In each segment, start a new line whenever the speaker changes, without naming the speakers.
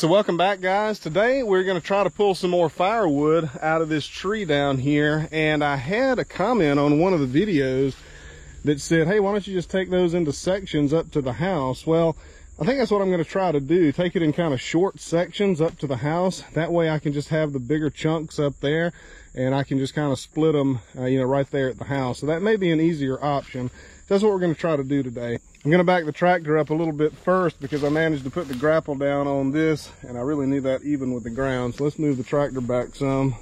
So welcome back, guys. Today we're going to try to pull some more firewood out of this tree down here, and I had a comment on one of the videos that said, hey, why don't you just take those into sections up to the house? Well, I think that's what I'm going to try to do, take it in kind of short sections up to the house. That way I can just have the bigger chunks up there and I can just kind of split them right there at the house. So that may be an easier option. That's what we're going to try to do today. I'm going to back the tractor up a little bit first because I managed to put the grapple down on this and I really need that even with the ground. So let's move the tractor back some.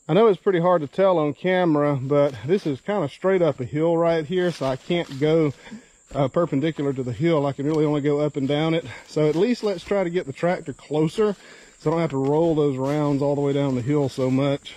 I know it's pretty hard to tell on camera, but this is kind of straight up a hill right here, so I can't go perpendicular to the hill. I can really only go up and down it. So at least let's try to get the tractor closer so I don't have to roll those rounds all the way down the hill so much.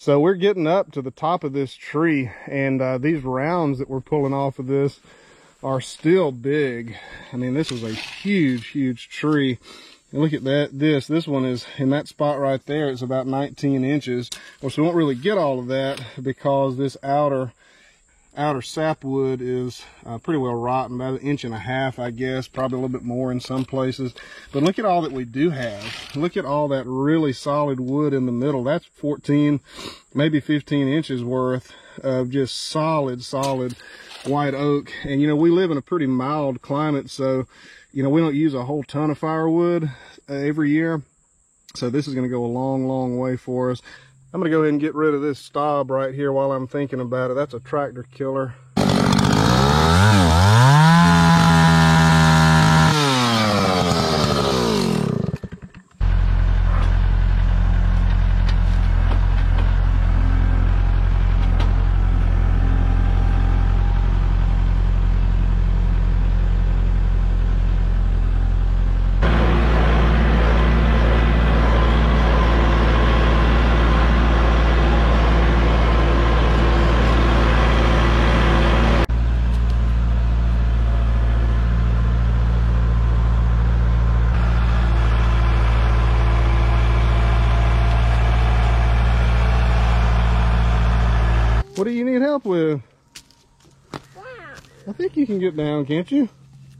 So we're getting up to the top of this tree, and these rounds that we're pulling off of this are still big. I mean, this was a huge, huge tree. And look at that. This one is in that spot right there. It's about 19 inches. Well, so we won't really get all of that because this outer sapwood is pretty well rotten, about 1.5 inches, I guess, probably a little bit more in some places. But look at all that we do have. Look at all that really solid wood in the middle. That's 14, maybe 15 inches worth of just solid white oak. And you know, we live in a pretty mild climate, so you know, we don't use a whole ton of firewood every year. So this is going to go a long way for us. I'm going to go ahead and get rid of this stub right here while I'm thinking about it. That's a tractor killer. What do you need help with?
Down.
I think you can get down, can't you?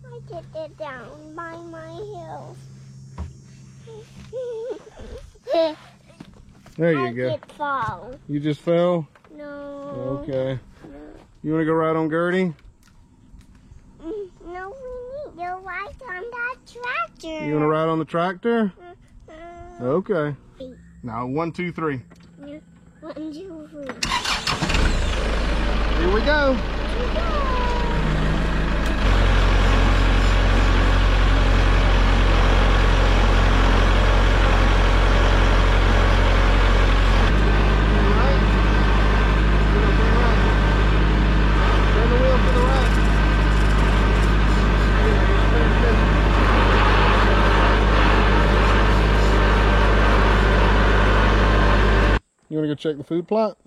I get it down by my heels.
There you
I
go.
did fall.
You just fell?
No.
Okay. You want to go ride on Gertie?
No, we need to ride on that tractor.
You want to ride on the tractor? Okay.
8.
Now, 1, 2, 3.
1, 2, 3.
Here we go. You want to go check the food plot?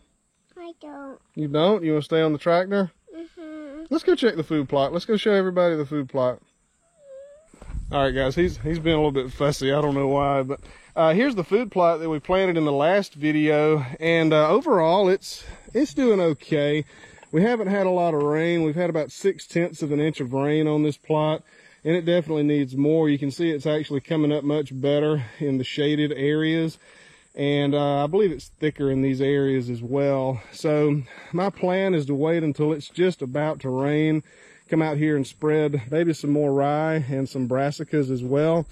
I don't.
You don't? You want to stay on the tractor? Let's go check the food plot. Let's go show everybody the food plot. All right, guys, he's been a little bit fussy. I don't know why, but here's the food plot that we planted in the last video, and overall, it's doing okay. We haven't had a lot of rain. We've had about 0.6 of an inch of rain on this plot, and it definitely needs more. You can see it's actually coming up much better in the shaded areas. And I believe it's thicker in these areas as well. So my plan is to wait until it's just about to rain, come out here and spread maybe some more rye and some brassicas as well.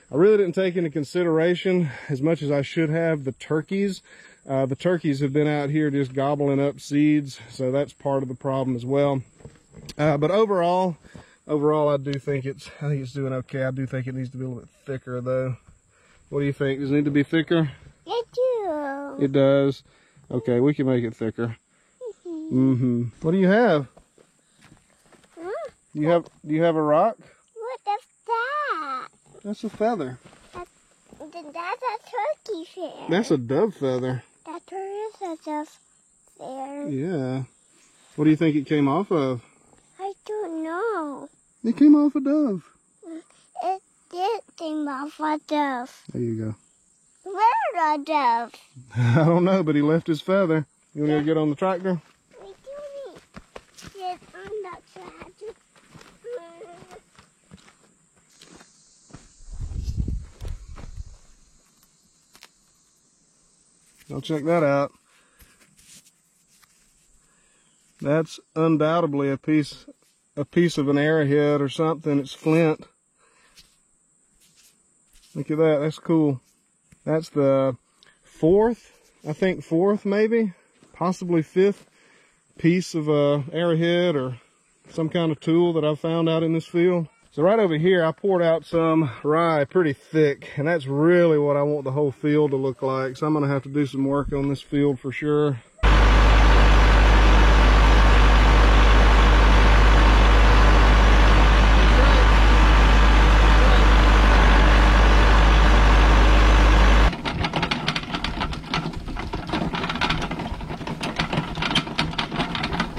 I really didn't take into consideration, as much as I should have, the turkeys. The turkeys have been out here just gobbling up seeds, so that's part of the problem as well. But overall, I do think it's doing okay. I do think it needs to be a little bit thicker though. What do you think? Does it need to be thicker?
It do.
It does. Okay, we can make it thicker. What do you have?
Huh?
Do you have a rock?
What is that?
That's a feather.
That's a turkey feather.
That's a dove feather.
That is a dove feather.
Yeah. What do you think it came off of?
I don't know.
It came off a dove.
It did came off a dove.
There you go.
Where's a dove?
I don't know, but he left his feather. You want to get on the tractor?
We do need to get on the tractor.
Go check that out. That's undoubtedly a piece of an arrowhead or something. It's flint. Look at that. That's cool. That's the fourth maybe, possibly fifth piece of a arrowhead or some kind of tool that I've found out in this field. So right over here, I poured out some rye pretty thick, and that's really what I want the whole field to look like. So I'm gonna have to do some work on this field for sure.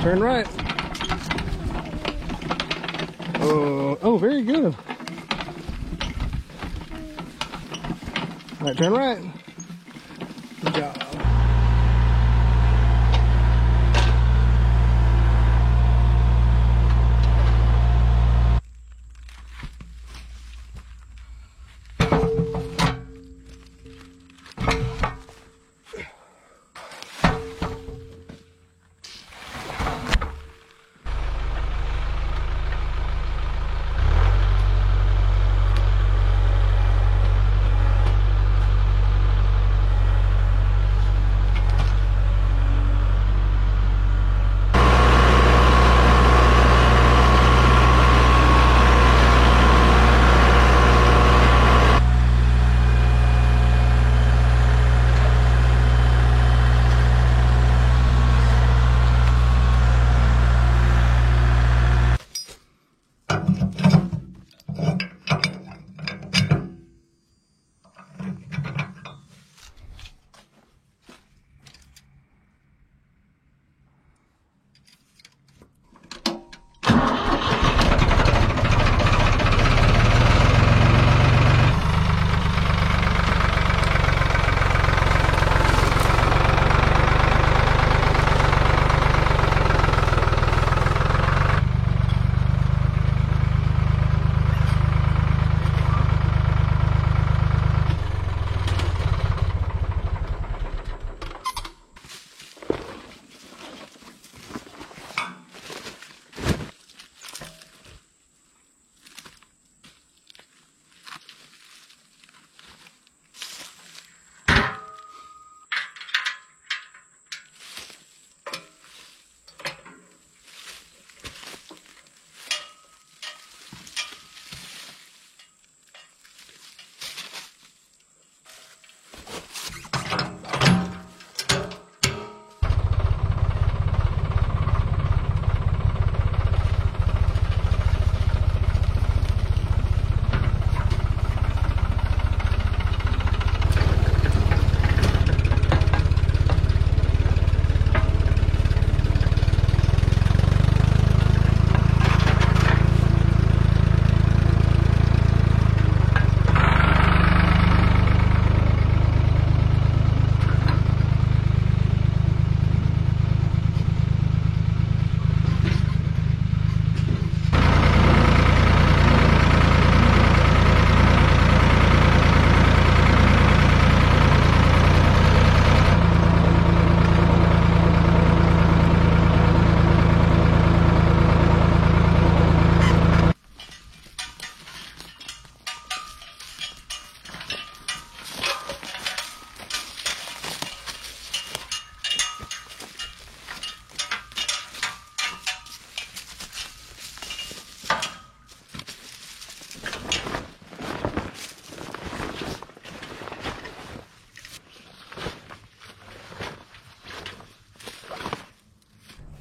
Turn right. Oh, very good. All right, turn right. Good job.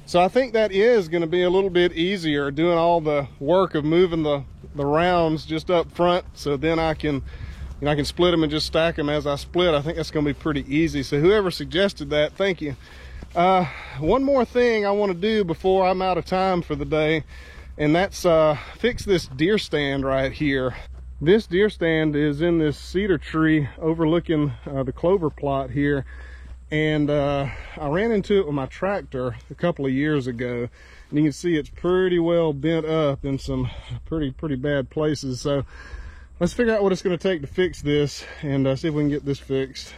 So I think that is going to be a little bit easier, doing all the work of moving the rounds just up front, so then I can split them and just stack them as I split. I think that's going to be pretty easy. So whoever suggested that, thank you. One more thing I want to do before I'm out of time for the day, and that's fix this deer stand right here. This deer stand is in this cedar tree overlooking the clover plot here. And I ran into it with my tractor a couple of years ago, and you can see it's pretty well bent up in some pretty bad places. So let's figure out what it's going to take to fix this, and see if we can get this fixed.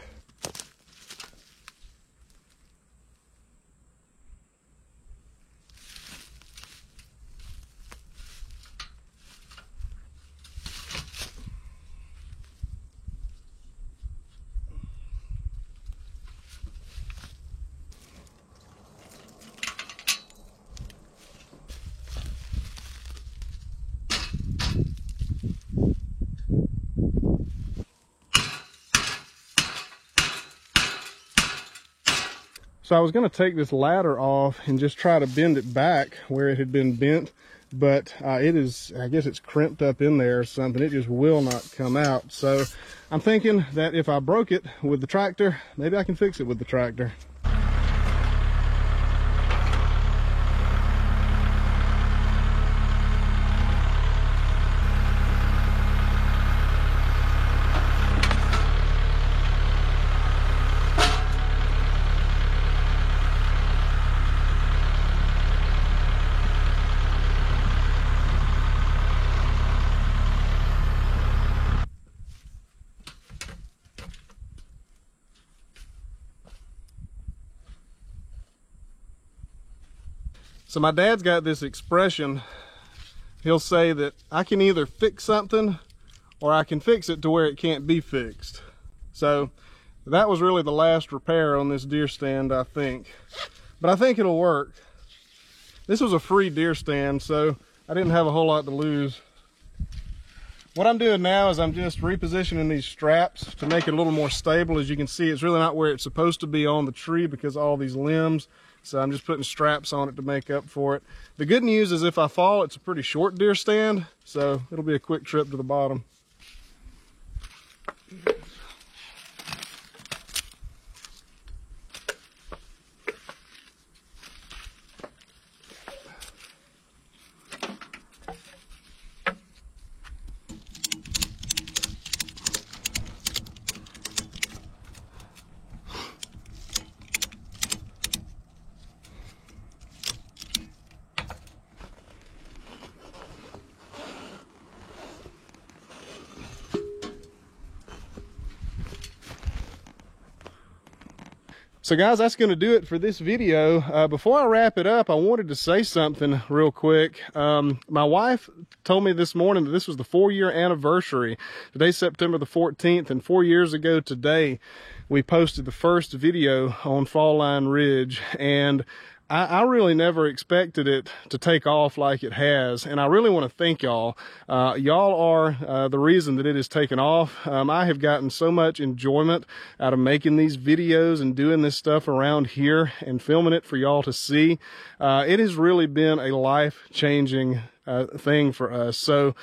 So I was going to take this ladder off and just try to bend it back where it had been bent, but it is, I guess it's crimped up in there or something. It just will not come out. So I'm thinking that if I broke it with the tractor, maybe I can fix it with the tractor. So my dad's got this expression. He'll say that I can either fix something or I can fix it to where it can't be fixed. So that was really the last repair on this deer stand, I think. But I think it'll work. This was a free deer stand, so I didn't have a whole lot to lose. What I'm doing now is I'm just repositioning these straps to make it a little more stable. As you can see, it's really not where it's supposed to be on the tree because of all these limbs. So I'm just putting straps on it to make up for it. The good news is if I fall, it's a pretty short deer stand, so it'll be a quick trip to the bottom. So guys, that's going to do it for this video. Before I wrap it up, I wanted to say something real quick. My wife told me this morning that this was the 4-year anniversary. Today's September the 14th, and 4 years ago today, we posted the first video on Fall Line Ridge, and I really never expected it to take off like it has, and I really want to thank y'all. Y'all are the reason that it has taken off. I have gotten so much enjoyment out of making these videos and doing this stuff around here and filming it for y'all to see. It has really been a life-changing thing for us. So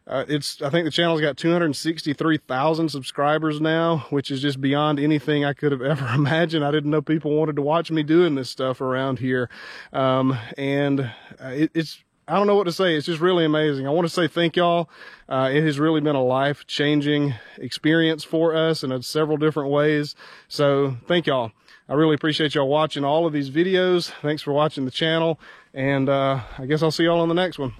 I think the channel's got 263,000 subscribers now, which is just beyond anything I could have ever imagined. I didn't know people wanted to watch me doing this stuff around here. It's I don't know what to say. It's just really amazing. I want to say thank y'all. It has really been a life-changing experience for us in several different ways. So thank y'all. I really appreciate y'all watching all of these videos. Thanks for watching the channel. And I guess I'll see y'all on the next one.